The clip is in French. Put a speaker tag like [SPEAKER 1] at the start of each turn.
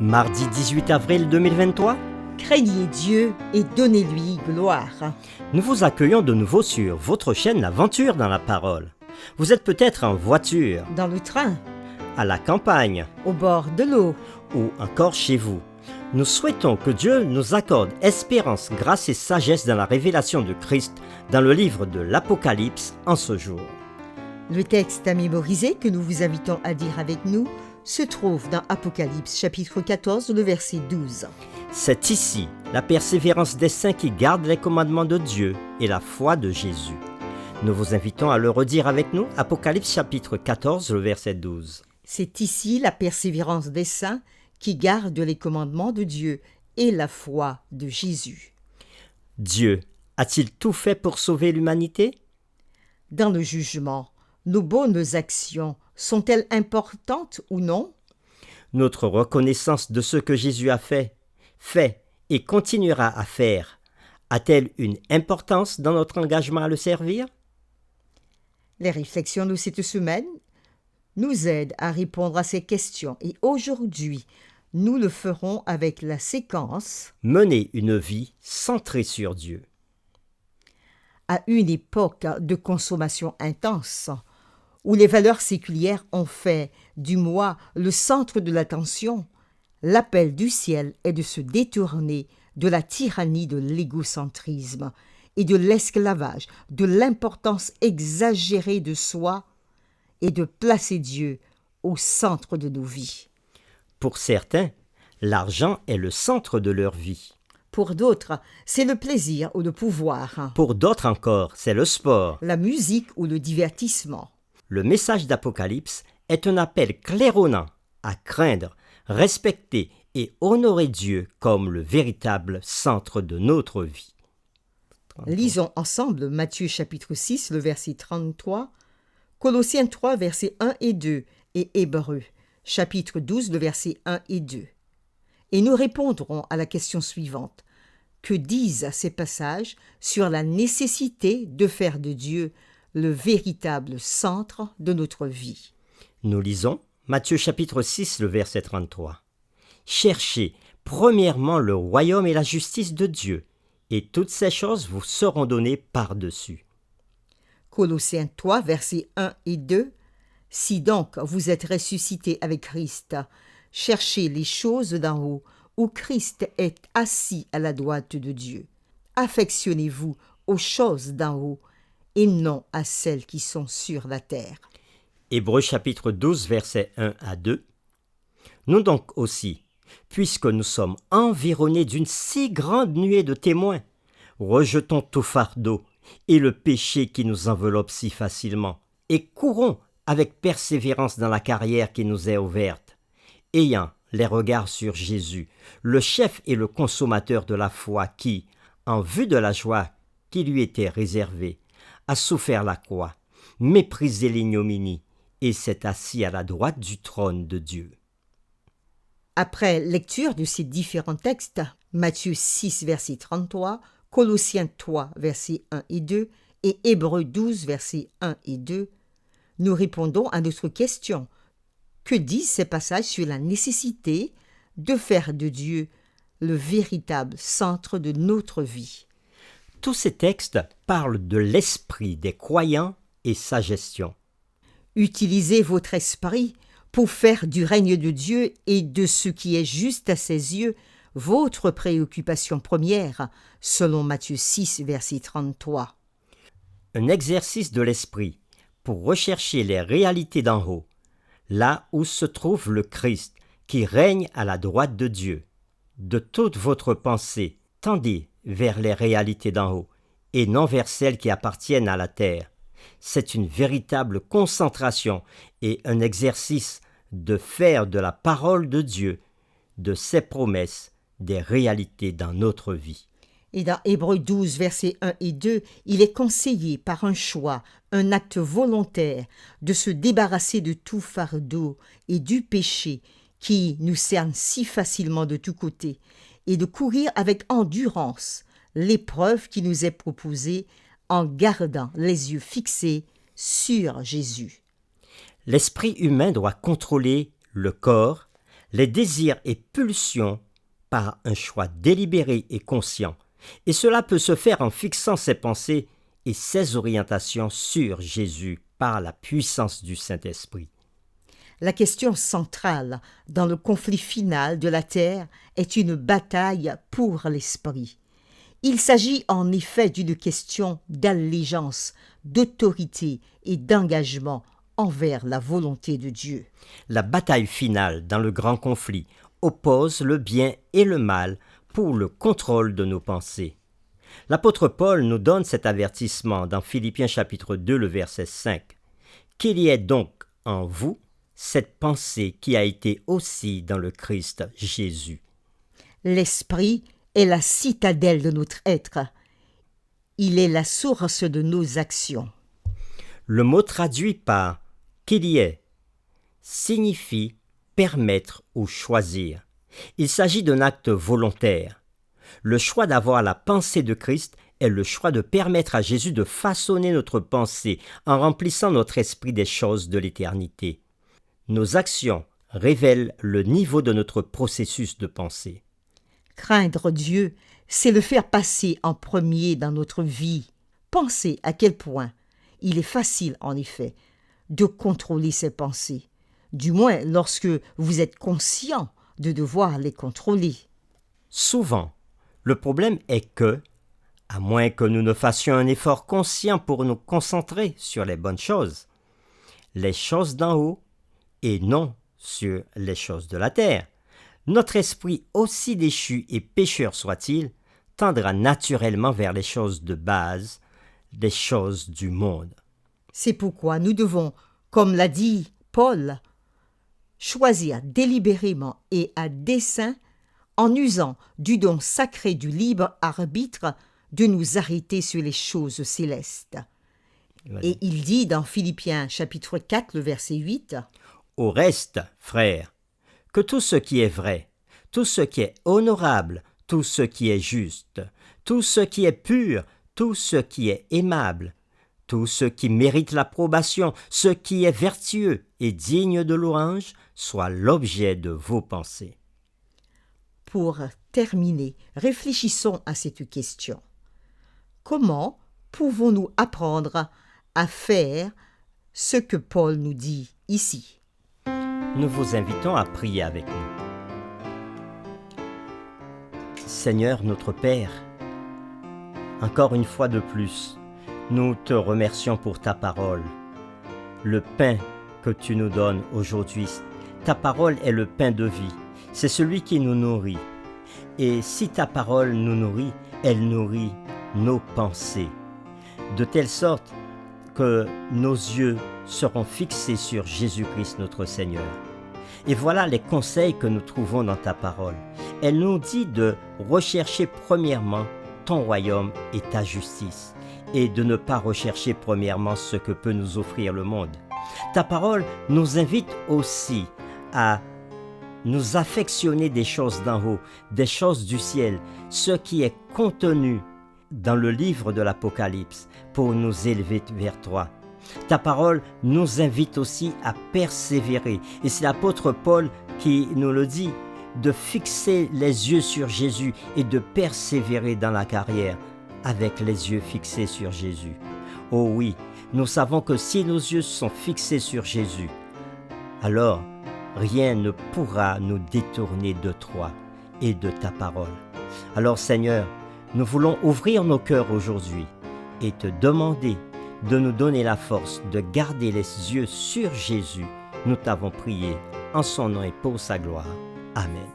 [SPEAKER 1] Mardi 18 avril 2023,
[SPEAKER 2] Craignez Dieu et donnez-lui gloire.
[SPEAKER 1] nous vous accueillons de nouveau sur votre chaîne L'Aventure dans la Parole. Vous êtes peut-être en voiture,
[SPEAKER 2] Dans le train,
[SPEAKER 1] à la campagne
[SPEAKER 2] au bord de l'eau,
[SPEAKER 1] ou encore chez vous. Nous souhaitons que Dieu nous accorde espérance, grâce et sagesse dans la révélation de Christ dans le livre de l'Apocalypse en ce jour.
[SPEAKER 2] le texte à mémoriser que nous vous invitons à dire avec nous se trouve dans Apocalypse chapitre 14, le verset 12.
[SPEAKER 1] C'est ici la persévérance des saints qui gardent les commandements de Dieu et la foi de Jésus. Nous vous invitons à le redire avec nous, Apocalypse chapitre 14, le verset 12.
[SPEAKER 2] C'est ici la persévérance des saints qui gardent les commandements de Dieu et la foi de Jésus.
[SPEAKER 1] Dieu a-t-il tout fait pour sauver l'humanité?
[SPEAKER 2] Dans le jugement, nos bonnes actions sont-elles importantes ou non?
[SPEAKER 1] Notre reconnaissance de ce que Jésus a fait et continuera à faire, a-t-elle une importance dans notre engagement à le servir?
[SPEAKER 2] Les réflexions de cette semaine nous aident à répondre à ces questions et aujourd'hui, nous le ferons avec la séquence
[SPEAKER 1] Mener une vie centrée sur Dieu.
[SPEAKER 2] à une époque de consommation intense où les valeurs séculières ont fait du moi le centre de l'attention. L'appel du ciel est de se détourner de la tyrannie de l'égocentrisme et de l'esclavage, de l'importance exagérée de soi et de placer Dieu au centre de nos vies.
[SPEAKER 1] Pour certains, l'argent est le centre de leur vie.
[SPEAKER 2] Pour d'autres, c'est le plaisir ou le pouvoir,
[SPEAKER 1] Pour d'autres encore, c'est le sport.
[SPEAKER 2] la musique ou le divertissement.
[SPEAKER 1] Le message d'Apocalypse est un appel claironnant à craindre, respecter et honorer Dieu comme le véritable centre de notre vie.
[SPEAKER 2] Lisons ensemble Matthieu chapitre 6, le verset 33, Colossiens 3, versets 1 et 2, et Hébreux chapitre 12, le verset 1 et 2. Et nous répondrons à la question suivante. Que disent ces passages sur la nécessité de faire de Dieu le véritable centre de notre vie?
[SPEAKER 1] Nous lisons Matthieu chapitre 6, le verset 33. Cherchez premièrement le royaume et la justice de Dieu, et toutes ces choses vous seront données par-dessus.
[SPEAKER 2] Colossiens 3, versets 1 et 2. Si donc vous êtes ressuscités avec Christ, cherchez les choses d'en haut, où Christ est assis à la droite de Dieu. Affectionnez-vous aux choses d'en haut, et non à celles qui sont sur la terre.
[SPEAKER 1] Hébreux chapitre 12, versets 1 à 2. Nous donc aussi, puisque nous sommes environnés d'une si grande nuée de témoins, rejetons tout fardeau et le péché qui nous enveloppe si facilement, et courons avec persévérance dans la carrière qui nous est ouverte, ayant les regards sur Jésus, le chef et le consommateur de la foi qui, en vue de la joie qui lui était réservée, a souffert la croix, méprisé l'ignominie, et s'est assis à la droite du trône de Dieu.
[SPEAKER 2] Après lecture de ces différents textes, Matthieu 6, verset 33, Colossiens 3, versets 1 et 2, et Hébreux 12, versets 1 et 2, nous répondons à notre question. Que disent ces passages sur la nécessité de faire de Dieu le véritable centre de notre vie?
[SPEAKER 1] Tous ces textes parlent de l'esprit des croyants et sa gestion.
[SPEAKER 2] Utilisez votre esprit pour faire du règne de Dieu et de ce qui est juste à ses yeux votre préoccupation première, selon Matthieu 6, verset 33.
[SPEAKER 1] Un exercice de l'esprit pour rechercher les réalités d'en haut, là où se trouve le Christ qui règne à la droite de Dieu. De toute votre pensée, tendez vers les réalités d'en haut et non vers celles qui appartiennent à la terre. C'est une véritable concentration et un exercice de faire de la parole de Dieu, de ses promesses, des réalités dans notre vie.
[SPEAKER 2] Et dans Hébreux 12, versets 1 et 2, il est conseillé par un choix, un acte volontaire, de se débarrasser de tout fardeau et du péché qui nous cerne si facilement de tous côtés, et de courir avec endurance l'épreuve qui nous est proposée en gardant les yeux fixés sur Jésus.
[SPEAKER 1] L'esprit humain doit contrôler le corps, les désirs et pulsions par un choix délibéré et conscient, et cela peut se faire en fixant ses pensées et ses orientations sur Jésus par la puissance du Saint-Esprit.
[SPEAKER 2] La question centrale dans le conflit final de la terre est une bataille pour l'esprit. Il s'agit en effet d'une question d'allégeance, d'autorité et d'engagement envers la volonté de Dieu.
[SPEAKER 1] La bataille finale dans le grand conflit oppose le bien et le mal pour le contrôle de nos pensées. L'apôtre Paul nous donne cet avertissement dans Philippiens chapitre 2, le verset 5. Qu'il y ait donc en vous cette pensée qui a été aussi dans le Christ Jésus.
[SPEAKER 2] L'esprit est la citadelle de notre être. Il est la source de nos actions.
[SPEAKER 1] Le mot traduit par « qu'il y ait » signifie permettre ou choisir. Il s'agit d'un acte volontaire. Le choix d'avoir la pensée de Christ est le choix de permettre à Jésus de façonner notre pensée en remplissant notre esprit des choses de l'éternité. Nos actions révèlent le niveau de notre processus de pensée.
[SPEAKER 2] Craindre Dieu, c'est le faire passer en premier dans notre vie. Pensez à quel point il est facile, en effet, de contrôler ses pensées, du moins lorsque vous êtes conscient de devoir les contrôler.
[SPEAKER 1] Souvent, le problème est que, à moins que nous ne fassions un effort conscient pour nous concentrer sur les bonnes choses, les choses d'en haut et non sur les choses de la terre, notre esprit, aussi déchu et pécheur soit-il, tendra naturellement vers les choses de base, les choses du monde.
[SPEAKER 2] C'est pourquoi nous devons, comme l'a dit Paul, choisir délibérément et à dessein, en usant du don sacré du libre arbitre, de nous arrêter sur les choses célestes.
[SPEAKER 1] Vas-y.
[SPEAKER 2] Et il dit dans Philippiens chapitre 4, le verset 8,
[SPEAKER 1] « Au reste, frères, que tout ce qui est vrai, tout ce qui est honorable, tout ce qui est juste, tout ce qui est pur, tout ce qui est aimable, tout ce qui mérite l'approbation, ce qui est vertueux et digne de louange, soit l'objet de vos pensées. »
[SPEAKER 2] Pour terminer, réfléchissons à cette question. Comment pouvons-nous apprendre à faire ce que Paul nous dit ici?
[SPEAKER 1] Nous vous invitons à prier avec nous. Seigneur notre Père, encore une fois de plus, nous te remercions pour ta parole, le pain que tu nous donnes aujourd'hui. Ta parole est le pain de vie, c'est celui qui nous nourrit. Et si ta parole nous nourrit, elle nourrit nos pensées, de telle sorte que nos yeux seront fixés sur Jésus-Christ notre Seigneur. Et voilà les conseils que nous trouvons dans ta parole. Elle nous dit de rechercher premièrement ton royaume et ta justice, et de ne pas rechercher premièrement ce que peut nous offrir le monde. Ta parole nous invite aussi à nous affectionner des choses d'en haut, des choses du ciel, ce qui est contenu dans le livre de l'Apocalypse pour nous élever vers toi. Ta parole nous invite aussi à persévérer, et c'est l'apôtre Paul qui nous le dit, de fixer les yeux sur Jésus et de persévérer dans la carrière avec les yeux fixés sur Jésus. Oh oui, nous savons que si nos yeux sont fixés sur Jésus, alors rien ne pourra nous détourner de toi et de ta parole. Alors Seigneur, nous voulons ouvrir nos cœurs aujourd'hui et te demander de nous donner la force de garder les yeux sur Jésus. Nous t'avons prié en son nom et pour sa gloire. Amen.